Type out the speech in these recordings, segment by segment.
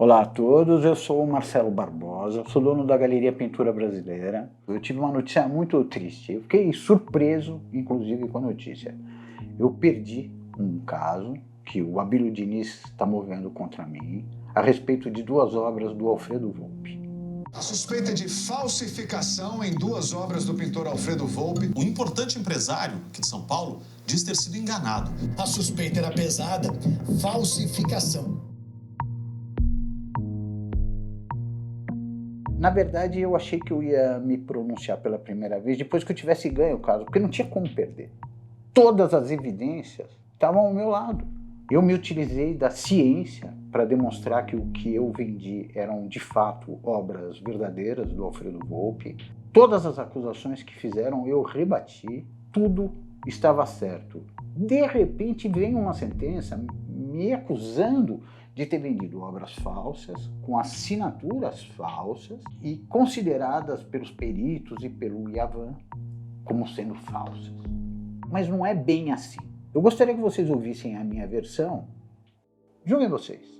Olá a todos, eu sou o Marcelo Barbosa, sou dono da Galeria Pintura Brasileira. Eu tive uma notícia muito triste, eu fiquei surpreso, inclusive, com a notícia. Eu perdi um caso que o Abílio Diniz está movendo contra mim, a respeito de 2 obras do Alfredo Volpi. A suspeita de falsificação em 2 obras do pintor Alfredo Volpi. Um importante empresário aqui de São Paulo diz ter sido enganado. A suspeita era pesada, falsificação. Na verdade, eu achei que eu ia me pronunciar pela primeira vez depois que eu tivesse ganho o caso, porque não tinha como perder. Todas as evidências estavam ao meu lado. Eu me utilizei da ciência para demonstrar que o que eu vendi eram, de fato, obras verdadeiras do Alfredo Volpi. Todas as acusações que fizeram eu rebati, tudo estava certo. De repente vem uma sentença me acusando de ter vendido obras falsas, com assinaturas falsas e consideradas pelos peritos e pelo Iavan como sendo falsas. Mas não é bem assim. Eu gostaria que vocês ouvissem a minha versão. Julguem vocês.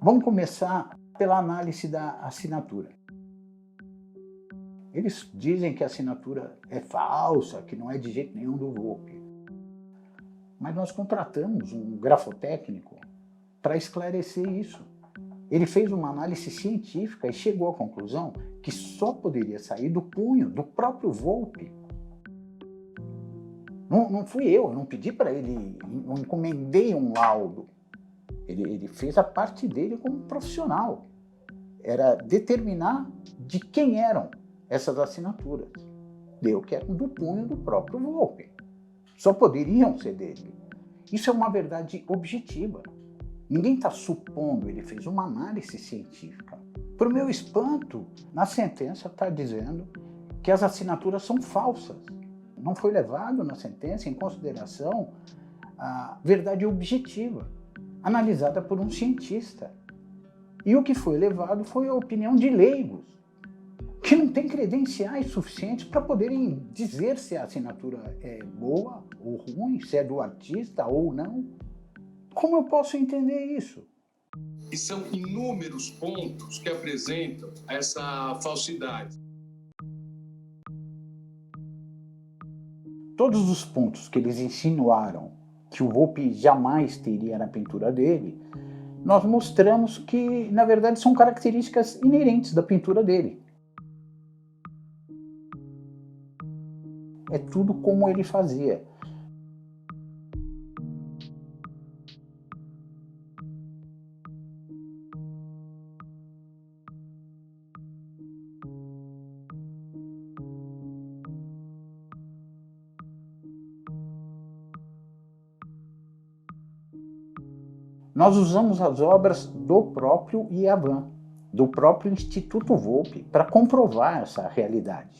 Vamos começar pela análise da assinatura. Eles dizem que a assinatura é falsa, que não é de jeito nenhum do Volpi. Mas nós contratamos um grafotécnico para esclarecer isso. Ele fez uma análise científica e chegou à conclusão que só poderia sair do punho do próprio Volpi. Não fui eu não pedi para ele, não encomendei um laudo. Ele fez a parte dele como profissional. Era determinar de quem eram essas assinaturas. Deu que eram do punho do próprio Volpi. Só poderiam ser dele. Isso é uma verdade objetiva. Ninguém está supondo, ele fez uma análise científica. Para o meu espanto, na sentença está dizendo que as assinaturas são falsas. Não foi levado na sentença em consideração a verdade objetiva, analisada por um cientista. E o que foi levado foi a opinião de leigos, que não têm credenciais suficientes para poderem dizer se a assinatura é boa ou ruim, se é do artista ou não. Como eu posso entender isso? E são inúmeros pontos que apresentam essa falsidade. Todos os pontos que eles insinuaram que o Volpi jamais teria na pintura dele, nós mostramos que, na verdade, são características inerentes da pintura dele. É tudo como ele fazia. Nós usamos as obras do próprio Iavan, do próprio Instituto Volpi, para comprovar essa realidade.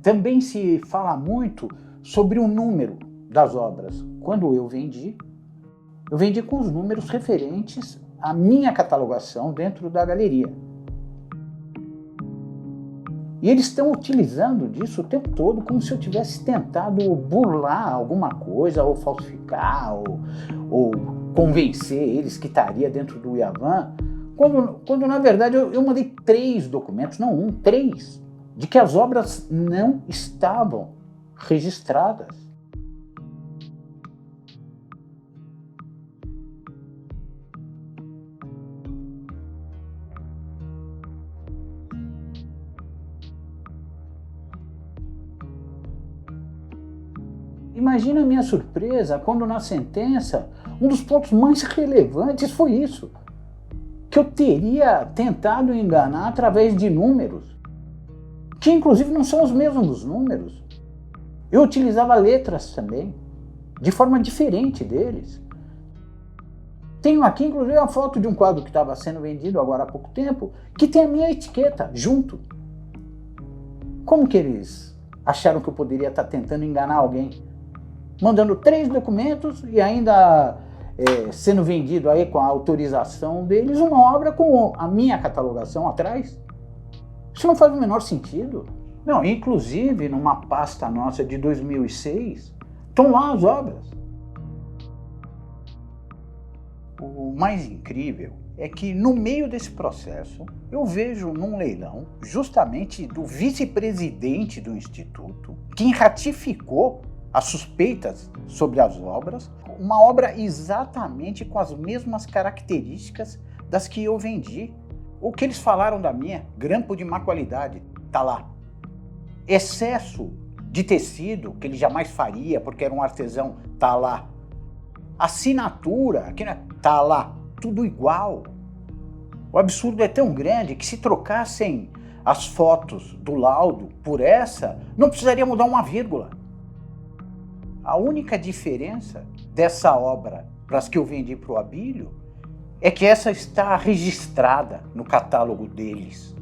Também se fala muito sobre o número das obras. Quando eu vendi com os números referentes à minha catalogação dentro da galeria. E eles estão utilizando disso o tempo todo como se eu tivesse tentado burlar alguma coisa, ou falsificar, ou convencer eles que estaria dentro do Iavan, quando na verdade eu mandei 3 documentos, não um, 3, de que as obras não estavam registradas. Imagina a minha surpresa quando na sentença, um dos pontos mais relevantes foi isso, que eu teria tentado enganar através de números, que inclusive não são os mesmos números. Eu utilizava letras também, de forma diferente deles. Tenho aqui inclusive a foto de um quadro que estava sendo vendido agora há pouco tempo, que tem a minha etiqueta junto. Como que eles acharam que eu poderia estar tentando enganar alguém? Mandando 3 documentos e ainda sendo vendido aí com a autorização deles uma obra com a minha catalogação atrás. Isso não faz o menor sentido. Não, inclusive numa pasta nossa de 2006, estão lá as obras. O mais incrível é que no meio desse processo eu vejo num leilão justamente do vice-presidente do Instituto, quem ratificou as suspeitas sobre as obras, uma obra exatamente com as mesmas características das que eu vendi. O que eles falaram da minha, grampo de má qualidade, tá lá. Excesso de tecido, que ele jamais faria porque era um artesão, tá lá. Assinatura, que tá lá, tudo igual. O absurdo é tão grande que se trocassem as fotos do laudo por essa, não precisaria mudar uma vírgula. A única diferença dessa obra para as que eu vendi para o Abílio é que essa está registrada no catálogo deles.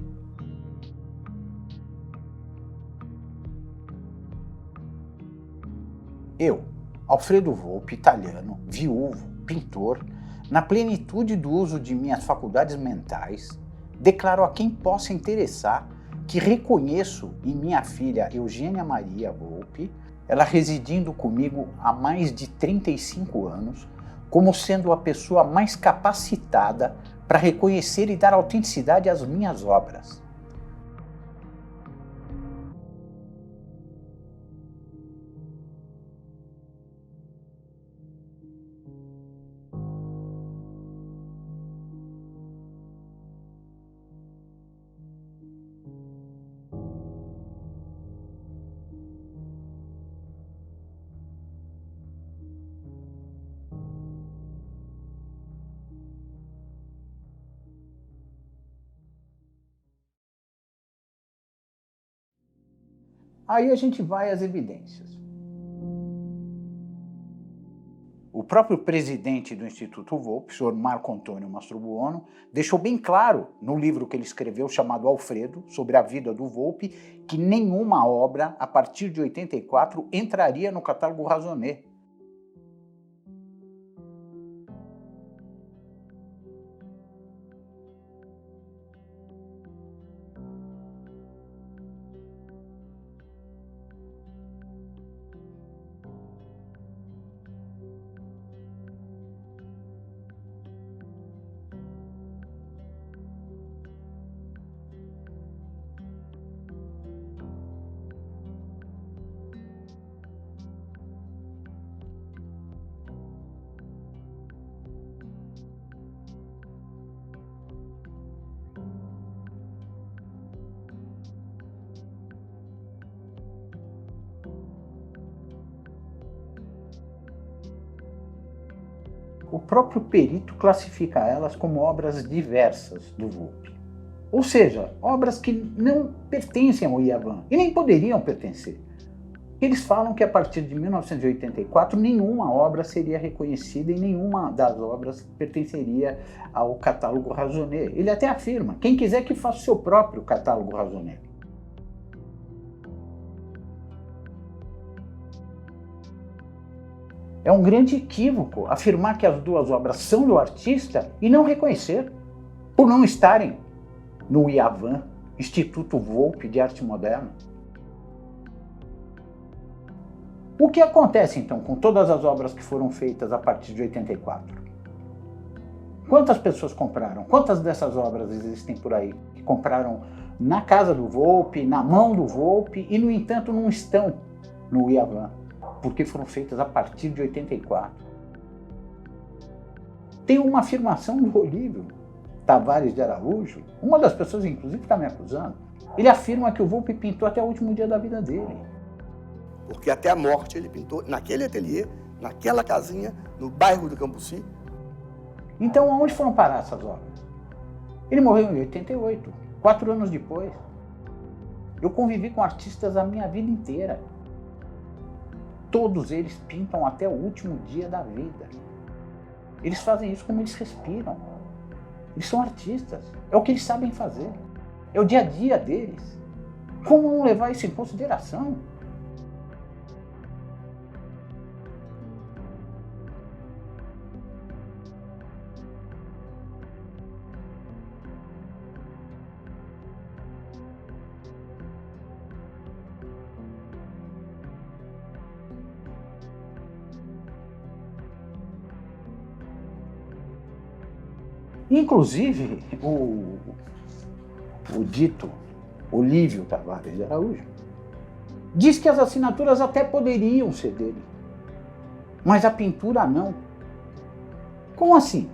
Eu, Alfredo Volpi, italiano, viúvo, pintor, na plenitude do uso de minhas faculdades mentais, declaro a quem possa interessar que reconheço em minha filha Eugênia Maria Volpi, ela residindo comigo há mais de 35 anos, como sendo a pessoa mais capacitada para reconhecer e dar autenticidade às minhas obras. Aí a gente vai às evidências. O próprio presidente do Instituto Volpi, o senhor Marco Antônio Mastrobuono, deixou bem claro no livro que ele escreveu chamado Alfredo, sobre a vida do Volpi, que nenhuma obra, a partir de 84, entraria no catálogo Razonet. O próprio perito classifica elas como obras diversas do Volpi. Ou seja, obras que não pertencem ao Iavan e nem poderiam pertencer. Eles falam que a partir de 1984 nenhuma obra seria reconhecida e nenhuma das obras pertenceria ao catálogo Razonet. Ele até afirma, quem quiser que faça o seu próprio catálogo Razonet. É um grande equívoco afirmar que as duas obras são do artista e não reconhecer, por não estarem no Iavan Instituto Volpi de Arte Moderna. O que acontece então com todas as obras que foram feitas a partir de 84? Quantas pessoas compraram? Quantas dessas obras existem por aí que compraram na casa do Volpi, na mão do Volpi e, no entanto, não estão no Iavan, porque foram feitas a partir de 84? Tem uma afirmação do Olívio Tavares de Araújo, uma das pessoas, inclusive, está me acusando. Ele afirma que o Volpi pintou até o último dia da vida dele. Porque até a morte ele pintou naquele ateliê, naquela casinha, no bairro do Cambuci. Então, aonde foram parar essas obras? Ele morreu em 88, 4 anos depois. Eu convivi com artistas a minha vida inteira. Todos eles pintam até o último dia da vida. Eles fazem isso como eles respiram. Eles são artistas. É o que eles sabem fazer. É o dia a dia deles. Como não levar isso em consideração? Inclusive, o dito Olívio Tavares de Araújo diz que as assinaturas até poderiam ser dele, mas a pintura não. Como assim?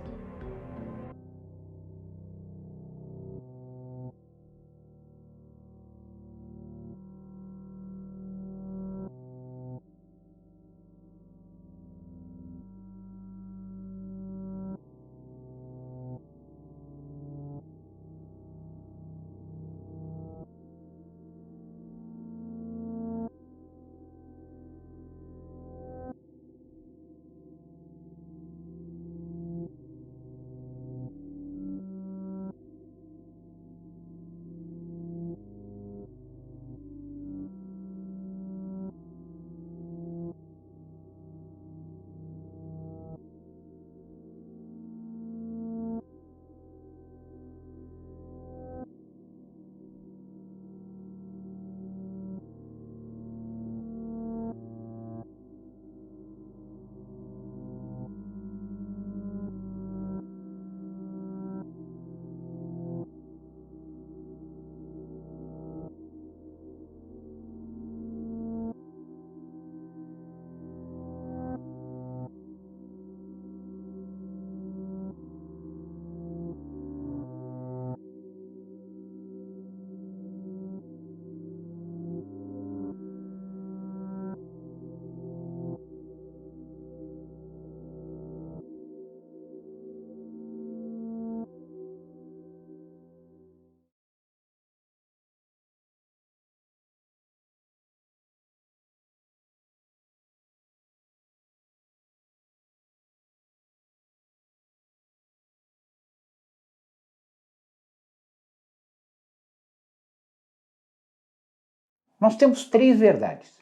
Nós temos 3 verdades.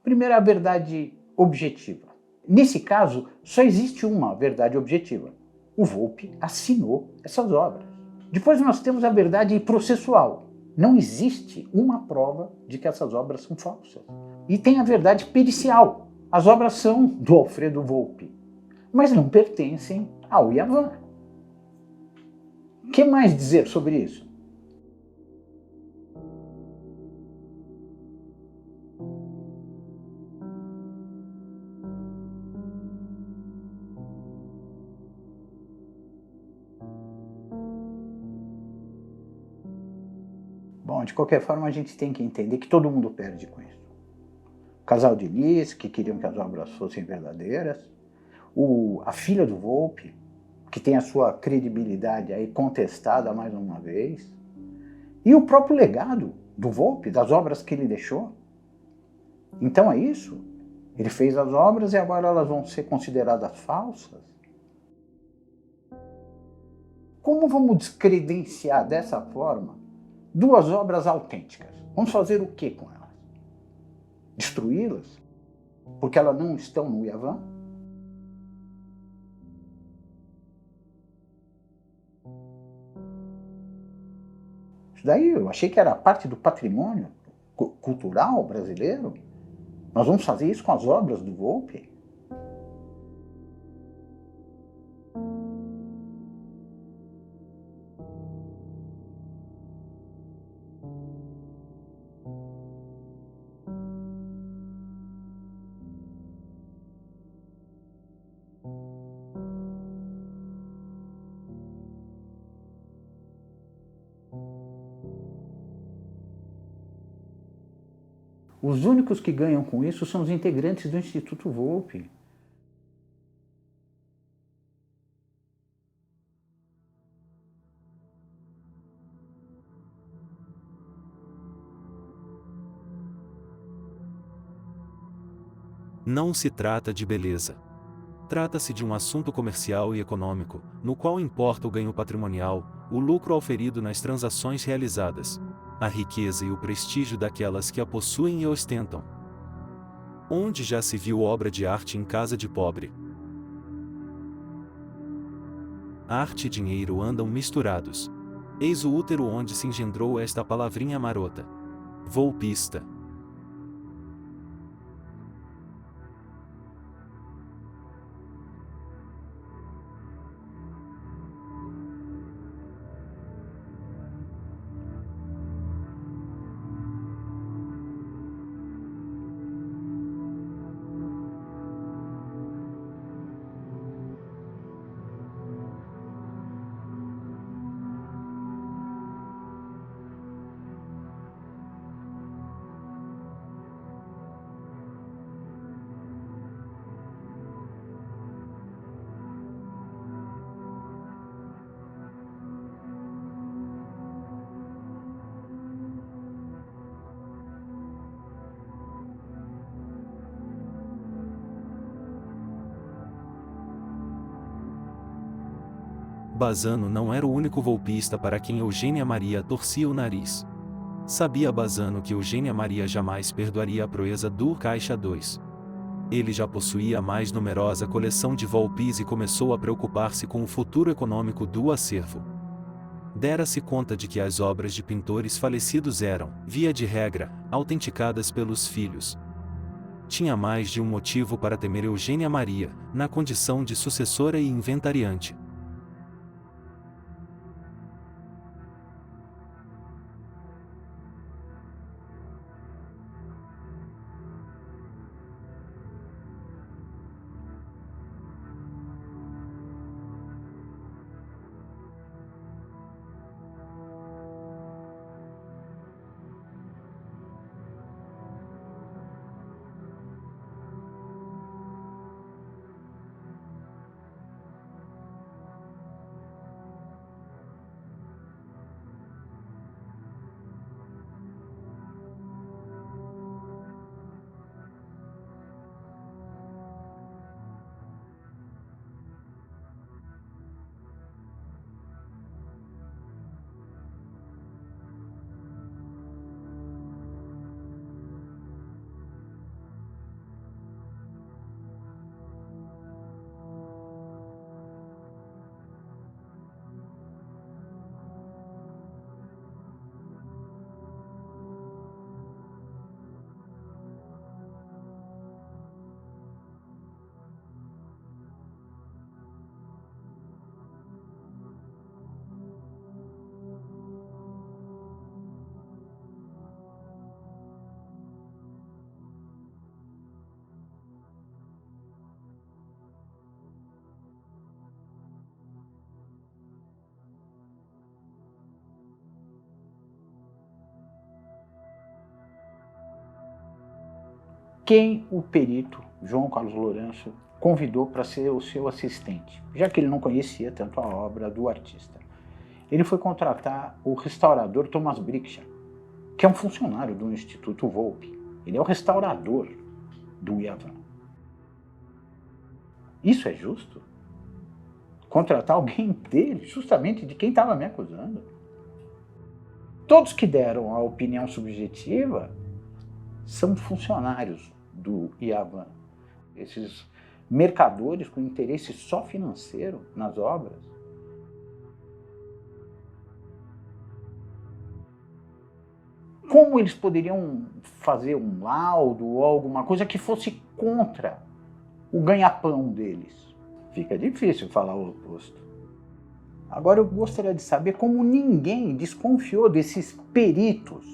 Primeiro, a verdade objetiva. Nesse caso, só existe uma verdade objetiva. O Volpi assinou essas obras. Depois nós temos a verdade processual. Não existe uma prova de que essas obras são falsas. E tem a verdade pericial. As obras são do Alfredo Volpi, mas não pertencem ao Iavan. O que mais dizer sobre isso? Bom, de qualquer forma, a gente tem que entender que todo mundo perde com isso. O casal de Lis, que queriam que as obras fossem verdadeiras, a filha do Volpi, que tem a sua credibilidade aí contestada mais uma vez, e o próprio legado do Volpi, das obras que ele deixou. Então é isso. Ele fez as obras e agora elas vão ser consideradas falsas? Como vamos descredenciar dessa forma 2 obras autênticas? Vamos fazer o que com elas? Destruí-las? Porque elas não estão no Iavan? Isso daí eu achei que era parte do patrimônio cultural brasileiro. Nós vamos fazer isso com as obras do Volpi? Os únicos que ganham com isso são os integrantes do Instituto Volpi. Não se trata de beleza. Trata-se de um assunto comercial e econômico, no qual importa o ganho patrimonial, o lucro auferido nas transações realizadas, a riqueza e o prestígio daquelas que a possuem e ostentam. Onde já se viu obra de arte em casa de pobre? Arte e dinheiro andam misturados. Eis o útero onde se engendrou esta palavrinha marota. Volpista. Bazzano não era o único volpista para quem Eugênia Maria torcia o nariz. Sabia Bazzano que Eugênia Maria jamais perdoaria a proeza do Caixa 2. Ele já possuía a mais numerosa coleção de Volpis e começou a preocupar-se com o futuro econômico do acervo. Dera-se conta de que as obras de pintores falecidos eram, via de regra, autenticadas pelos filhos. Tinha mais de um motivo para temer Eugênia Maria, na condição de sucessora e inventariante. Quem o perito João Carlos Lourenço convidou para ser o seu assistente, já que ele não conhecia tanto a obra do artista. Ele foi contratar o restaurador Thomas Briksha, que é um funcionário do Instituto Volpi. Ele é o restaurador do Iavan. Isso é justo? Contratar alguém dele, justamente de quem estava me acusando? Todos que deram a opinião subjetiva são funcionários do Iavan. Esses mercadores com interesse só financeiro nas obras. como eles poderiam fazer um laudo ou alguma coisa que fosse contra o ganha-pão deles? Fica difícil falar o oposto. Agora eu gostaria de saber como ninguém desconfiou desses peritos,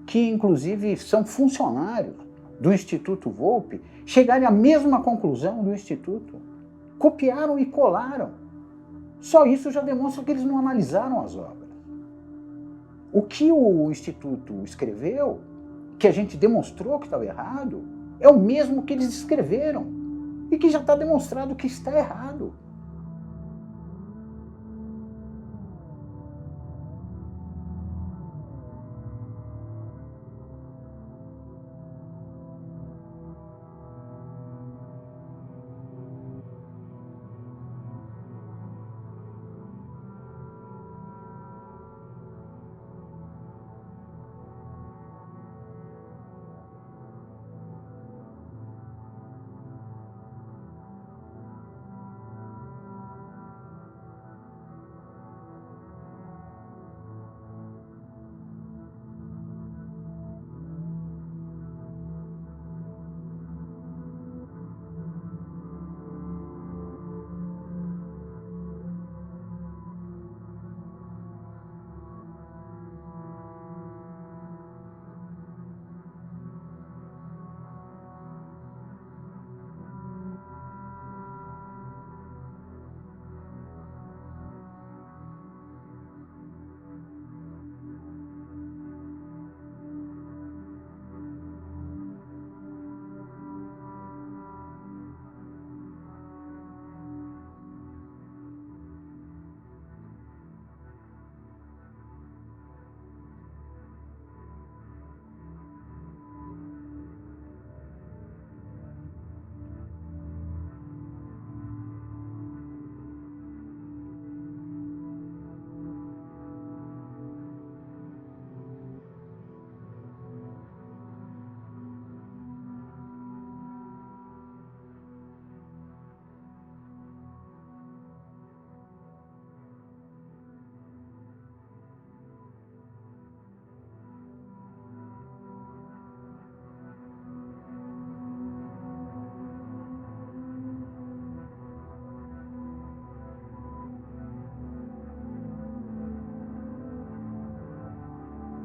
que inclusive são funcionários do Instituto Volpi, chegarem à mesma conclusão do Instituto. Copiaram e colaram. Só isso já demonstra que eles não analisaram as obras. O que o Instituto escreveu, que a gente demonstrou que estava errado, é o mesmo que eles escreveram e que já está demonstrado que está errado.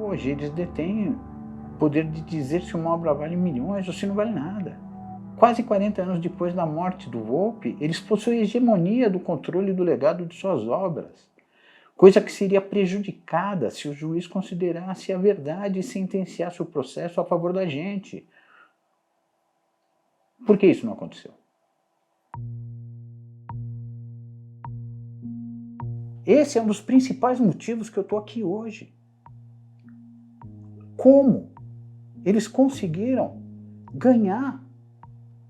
Hoje eles detêm o poder de dizer se uma obra vale milhões ou se não vale nada. Quase 40 anos depois da morte do Volpi, eles possuem a hegemonia do controle do legado de suas obras, coisa que seria prejudicada se o juiz considerasse a verdade e sentenciasse o processo a favor da gente. Por que isso não aconteceu? Esse é um dos principais motivos que eu estou aqui hoje. Como eles conseguiram ganhar?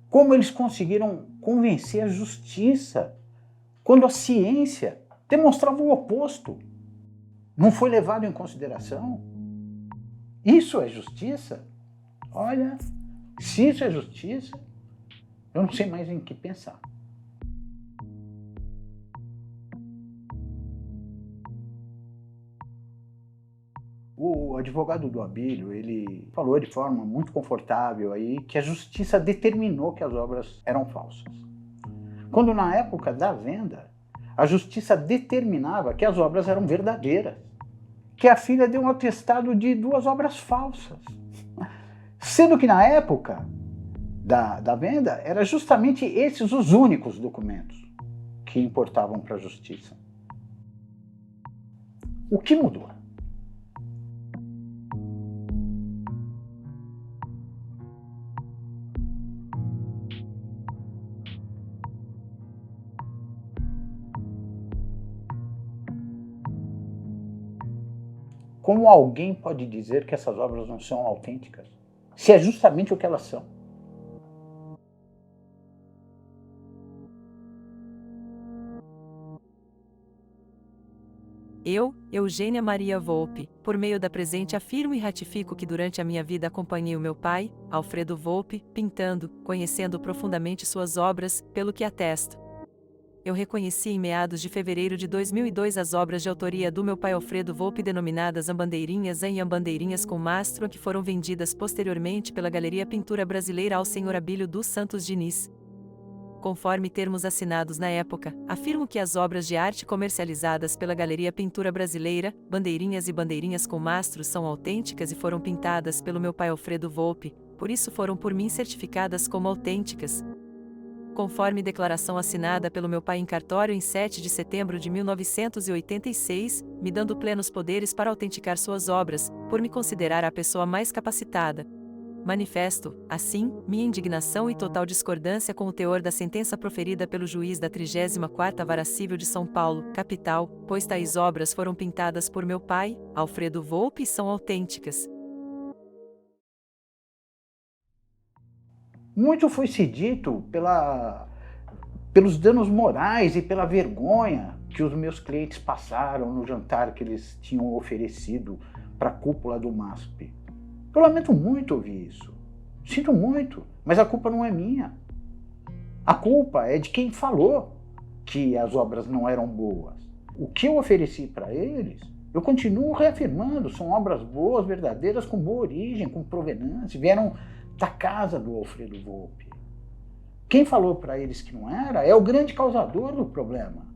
Como eles conseguiram convencer a justiça quando a ciência demonstrava o oposto? Não foi levado em consideração? Isso é justiça? Olha, se isso é justiça, eu não sei mais em que pensar. O advogado do Abílio, ele falou de forma muito confortável aí que a justiça determinou que as obras eram falsas. Quando na época da venda, a justiça determinava que as obras eram verdadeiras, que a filha deu um atestado de 2 obras falsas. Sendo que na época da venda, eram justamente esses os únicos documentos que importavam para a justiça. O que mudou? Como alguém pode dizer que essas obras não são autênticas? Se é justamente o que elas são. Eu, Eugênia Maria Volpi, por meio da presente afirmo e ratifico que durante a minha vida acompanhei o meu pai, Alfredo Volpi, pintando, conhecendo profundamente suas obras, pelo que atesto. Eu reconheci em meados de fevereiro de 2002 as obras de autoria do meu pai Alfredo Volpi denominadas Ambandeirinhas e Ambandeirinhas com Mastro, que foram vendidas posteriormente pela Galeria Pintura Brasileira ao Sr. Abílio dos Santos Diniz. Conforme termos assinados na época, afirmo que as obras de arte comercializadas pela Galeria Pintura Brasileira, Bandeirinhas e Bandeirinhas com Mastro, são autênticas e foram pintadas pelo meu pai Alfredo Volpi, por isso foram por mim certificadas como autênticas. Conforme declaração assinada pelo meu pai em cartório em 7 de setembro de 1986, me dando plenos poderes para autenticar suas obras, por me considerar a pessoa mais capacitada. Manifesto, assim, minha indignação e total discordância com o teor da sentença proferida pelo juiz da 34ª Vara Civil de São Paulo, capital, pois tais obras foram pintadas por meu pai, Alfredo Volpi, e são autênticas. Muito foi se dito pelos danos morais e pela vergonha que os meus clientes passaram no jantar que eles tinham oferecido para a cúpula do MASP. Eu lamento muito ouvir isso. Sinto muito, mas a culpa não é minha. A culpa é de quem falou que as obras não eram boas. O que eu ofereci para eles, eu continuo reafirmando, são obras boas, verdadeiras, com boa origem, com provenância, vieram da casa do Alfredo Volpi. Quem falou para eles que não era é o grande causador do problema.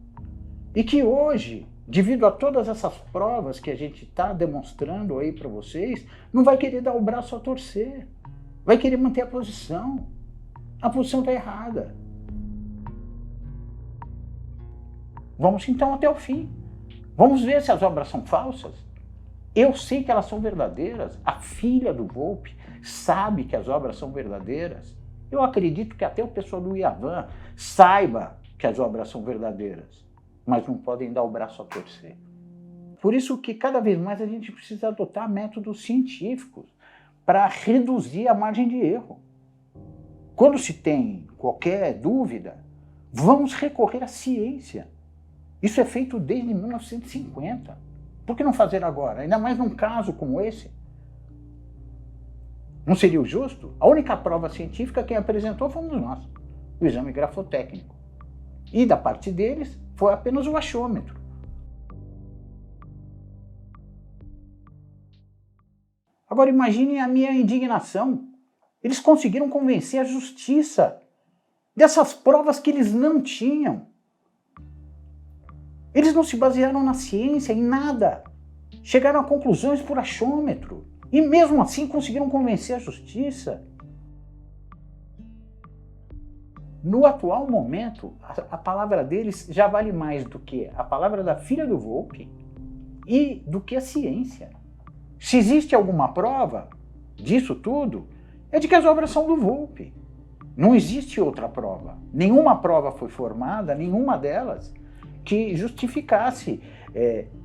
E que hoje, devido a todas essas provas que a gente está demonstrando aí para vocês, não vai querer dar o braço a torcer. Vai querer manter a posição. A posição está errada. Vamos então até o fim. Vamos ver se as obras são falsas. Eu sei que elas são verdadeiras. A filha do Volpi sabe que as obras são verdadeiras. Eu acredito que até o pessoal do Iavan saiba que as obras são verdadeiras, mas não podem dar o braço a torcer. Por isso que cada vez mais a gente precisa adotar métodos científicos para reduzir a margem de erro. Quando se tem qualquer dúvida, vamos recorrer à ciência. Isso é feito desde 1950. Por que não fazer agora? Ainda mais num caso como esse. Não seria o justo? A única prova científica quem apresentou fomos nós, o exame grafotécnico. E da parte deles foi apenas o achômetro. Agora imaginem a minha indignação. Eles conseguiram convencer a justiça dessas provas que eles não tinham. Eles não se basearam na ciência, em nada. Chegaram a conclusões por achômetro. E mesmo assim conseguiram convencer a justiça. No atual momento, a palavra deles já vale mais do que a palavra da filha do Volpi e do que a ciência. Se existe alguma prova disso tudo, é de que as obras são do Volpi. Não existe outra prova. Nenhuma prova foi formada, nenhuma delas, que justificasse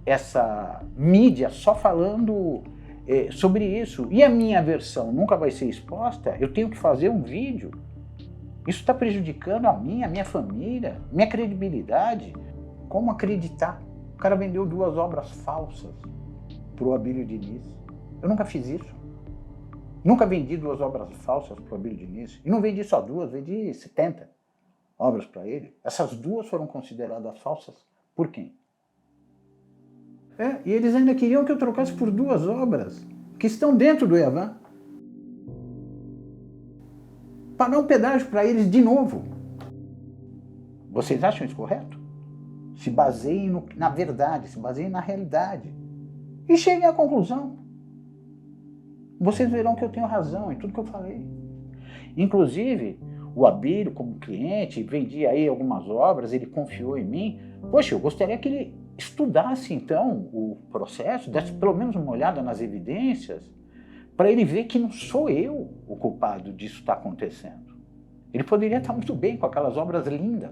essa mídia só falando sobre isso. E a minha versão nunca vai ser exposta, eu tenho que fazer um vídeo. Isso está prejudicando a minha família, minha credibilidade. Como acreditar? O cara vendeu 2 obras falsas para o Abílio Diniz. Eu nunca fiz isso. Nunca vendi 2 obras falsas para o Abílio Diniz. E não vendi só 2, vendi 70 obras para ele. Essas 2 foram consideradas falsas por quem? E eles ainda queriam que eu trocasse por 2 obras que estão dentro do Iavan. Pagar um pedágio para eles de novo. Vocês acham isso correto? Se baseiem na verdade, se baseiem na realidade. E cheguem à conclusão. Vocês verão que eu tenho razão em tudo que eu falei. Inclusive, o Abílio, como cliente, vendia aí algumas obras, ele confiou em mim. Poxa, eu gostaria que ele estudasse então o processo, desse pelo menos uma olhada nas evidências, para ele ver que não sou eu o culpado disso estar acontecendo. Ele poderia estar muito bem com aquelas obras lindas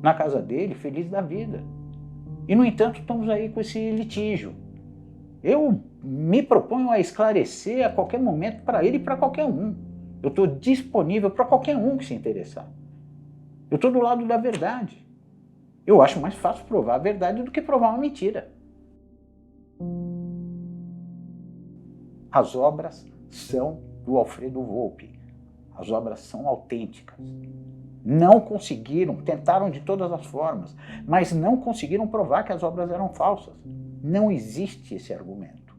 na casa dele, feliz da vida. E, no entanto, estamos aí com esse litígio. Eu me proponho a esclarecer a qualquer momento para ele e para qualquer um. Eu estou disponível para qualquer um que se interessar. Eu estou do lado da verdade. Eu acho mais fácil provar a verdade do que provar uma mentira. As obras são do Alfredo Volpi. As obras são autênticas. Não conseguiram, tentaram de todas as formas, mas não conseguiram provar que as obras eram falsas. Não existe esse argumento.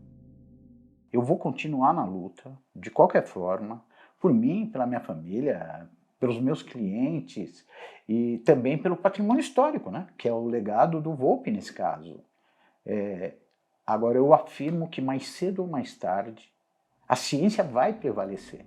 Eu vou continuar na luta, de qualquer forma, por mim, pela minha família, pelos meus clientes e também pelo patrimônio histórico, né? Que é o legado do Volpi nesse caso. Agora, eu afirmo que mais cedo ou mais tarde, a ciência vai prevalecer.